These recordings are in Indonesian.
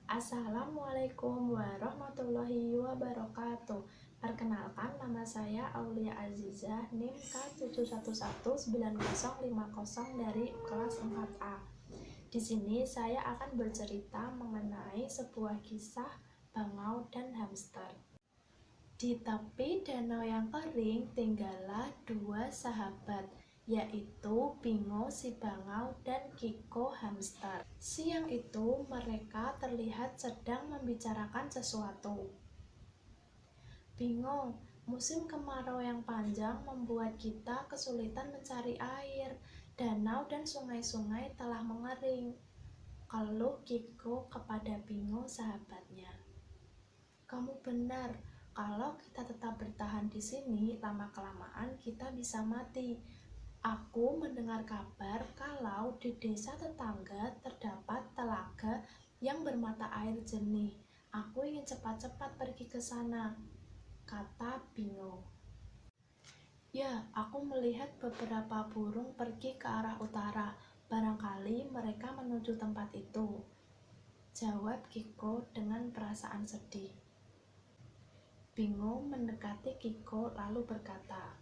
Assalamualaikum warahmatullahi wabarakatuh. Perkenalkan, nama saya Aulia Azizah, NIM K7119050 dari kelas 4A. Di sini saya akan bercerita mengenai sebuah kisah bangau dan hamster. Di tepi danau yang kering tinggallah dua sahabat, yaitu Bingo si bangau dan Kiko hamster. Siang itu mereka terlihat sedang membicarakan sesuatu. Bingo, musim kemarau yang panjang membuat kita kesulitan mencari air. Danau dan sungai-sungai telah mengering, keluh Kiko kepada Bingo sahabatnya. Kamu benar, kalau kita tetap bertahan di sini, lama-kelamaan kita bisa mati. Aku mendengar kabar kalau di desa tetangga terdapat telaga yang bermata air jernih. Aku ingin cepat-cepat pergi ke sana, kata Bingo. Ya, aku melihat beberapa burung pergi ke arah utara. Barangkali mereka menuju tempat itu, jawab Kiko dengan perasaan sedih. Bingo mendekati Kiko lalu berkata,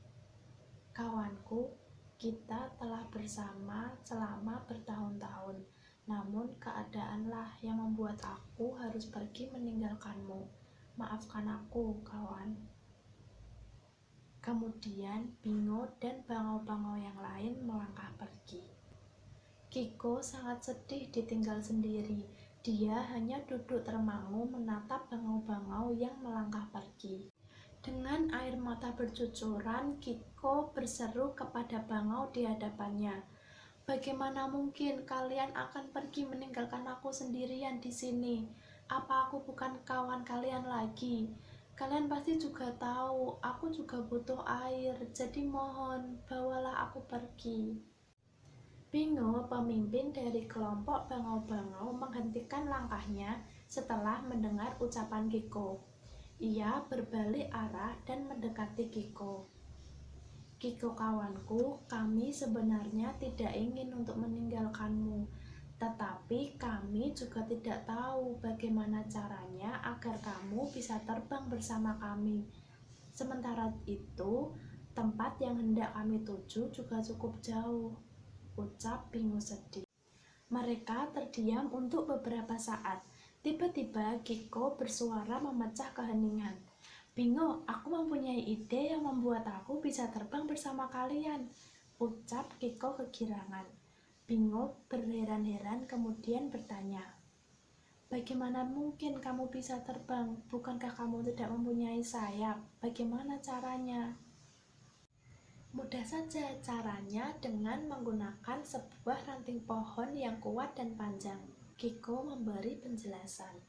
kawanku, kita telah bersama selama bertahun-tahun, namun keadaanlah yang membuat aku harus pergi meninggalkanmu. Maafkan aku, kawan. Kemudian Bingo dan bangau-bangau yang lain melangkah pergi. Kiko sangat sedih ditinggal sendiri. Dia hanya duduk termangu menatap bangau-bangau yang melangkah pergi. Dengan air mata bercucuran, Kiko berseru kepada bangau di hadapannya. Bagaimana mungkin kalian akan pergi meninggalkan aku sendirian di sini? Apa aku bukan kawan kalian lagi? Kalian pasti juga tahu, aku juga butuh air, jadi mohon, bawalah aku pergi. Bingo, pemimpin dari kelompok bangau-bangau, menghentikan langkahnya setelah mendengar ucapan Kiko. Ia berbalik arah dan mendekati Kiko. Kiko kawanku, kami sebenarnya tidak ingin untuk meninggalkanmu, tetapi kami juga tidak tahu bagaimana caranya agar kamu bisa terbang bersama kami. Sementara itu, tempat yang hendak kami tuju juga cukup jauh, ucap Bingo sedih. Mereka terdiam untuk beberapa saat. Tiba-tiba Kiko bersuara memecah keheningan. Bingo, aku mempunyai ide yang membuat aku bisa terbang bersama kalian, ucap Kiko kegirangan. Bingo berheran-heran kemudian bertanya, bagaimana mungkin kamu bisa terbang? Bukankah kamu tidak mempunyai sayap? Bagaimana caranya? Mudah saja, caranya dengan menggunakan sebuah ranting pohon yang kuat dan panjang. Kiko memberi penjelasan.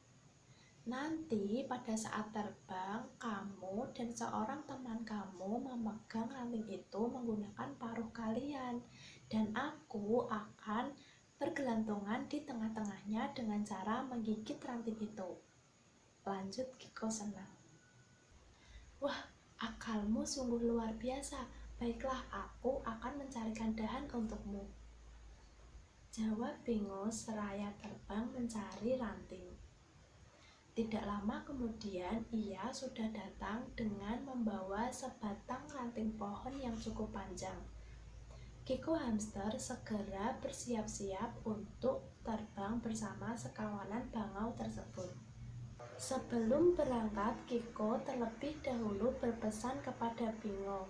Nanti pada saat terbang, kamu dan seorang teman kamu memegang ranting itu menggunakan paruh kalian, dan aku akan bergelantungan di tengah-tengahnya dengan cara menggigit ranting itu, lanjut Kiko senang. Wah, akalmu sungguh luar biasa. Baiklah, aku akan mencarikan dahan untukmu, jawab Bingo seraya terbang mencari ranting. Tidak lama kemudian, ia sudah datang dengan membawa sebatang ranting pohon yang cukup panjang. Kiko hamster segera bersiap-siap untuk terbang bersama sekawanan bangau tersebut. Sebelum berangkat, Kiko terlebih dahulu berpesan kepada Bingo.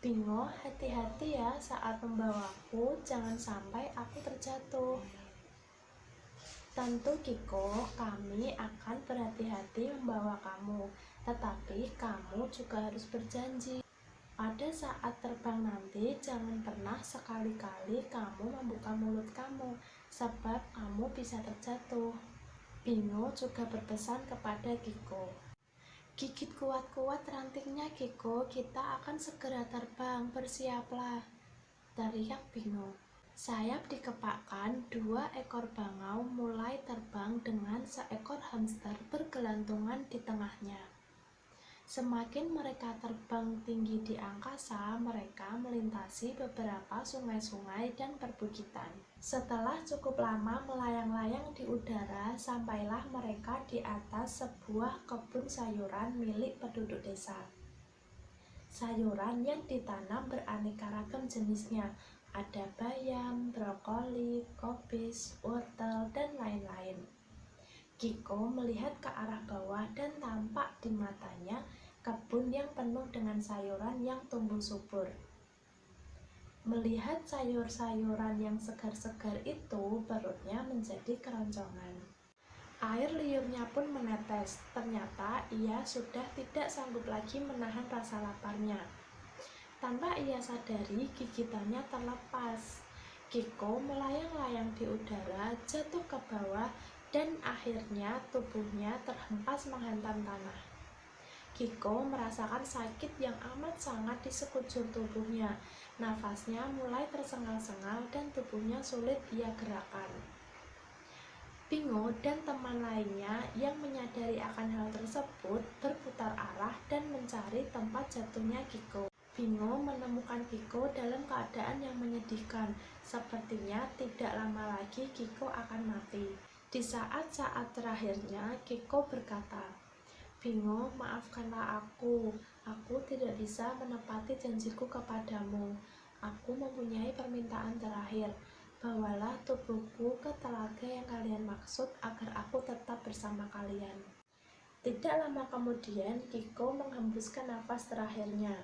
Bingo, hati-hati ya saat membawaku, jangan sampai aku terjatuh. Tentu Kiko, kami akan berhati-hati membawa kamu, tetapi kamu juga harus berjanji. Pada saat terbang nanti, jangan pernah sekali-kali kamu membuka mulut kamu, sebab kamu bisa terjatuh. Bingo juga berpesan kepada Kiko. Gigit kuat-kuat rantingnya Kiko, kita akan segera terbang, bersiaplah, teriak Bingo. Sayap dikepakkan, dua ekor bangau mulai terbang dengan seekor hamster bergelantungan di tengahnya. Semakin mereka terbang tinggi di angkasa, mereka melintasi beberapa sungai-sungai dan perbukitan. Setelah cukup lama melayang-layang di udara, sampailah mereka di atas sebuah kebun sayuran milik penduduk desa. Sayuran yang ditanam beraneka ragam jenisnya. Ada bayam, brokoli, kobis, wortel, dan lain-lain. Kiko melihat ke arah bawah dan tampak di matanya kebun yang penuh dengan sayuran yang tumbuh subur. Melihat sayur-sayuran yang segar-segar itu, perutnya menjadi keroncongan. Air liurnya pun menetes. Ternyata ia sudah tidak sanggup lagi menahan rasa laparnya. Tanpa ia sadari, gigitannya terlepas. Kiko melayang-layang di udara, jatuh ke bawah, dan akhirnya tubuhnya terhempas menghantam tanah. Kiko merasakan sakit yang amat sangat di sekujur tubuhnya. Nafasnya mulai tersengal-sengal dan tubuhnya sulit ia gerakkan. Bingo dan teman lainnya yang menyadari akan hal tersebut berputar arah dan mencari tempat jatuhnya Kiko. Bingo menemukan Kiko dalam keadaan yang menyedihkan. Sepertinya tidak lama lagi Kiko akan mati. Di saat-saat terakhirnya, Kiko berkata, "Bingo, maafkanlah aku. Aku tidak bisa menepati janjiku kepadamu. Aku mempunyai permintaan terakhir. Bawalah tubuhku ke telaga yang kalian maksud agar aku tetap bersama kalian." Tidak lama kemudian, Kiko menghembuskan nafas terakhirnya.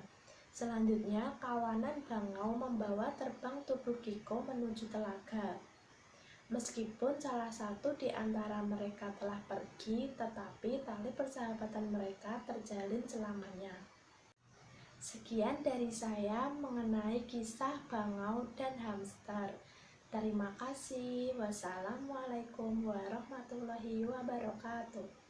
Selanjutnya, kawanan bangau membawa terbang tubuh Kiko menuju telaga. Meskipun salah satu di antara mereka telah pergi, tetapi tali persahabatan mereka terjalin selamanya. Sekian dari saya mengenai kisah bangau dan hamster. Terima kasih. Wassalamualaikum warahmatullahi wabarakatuh.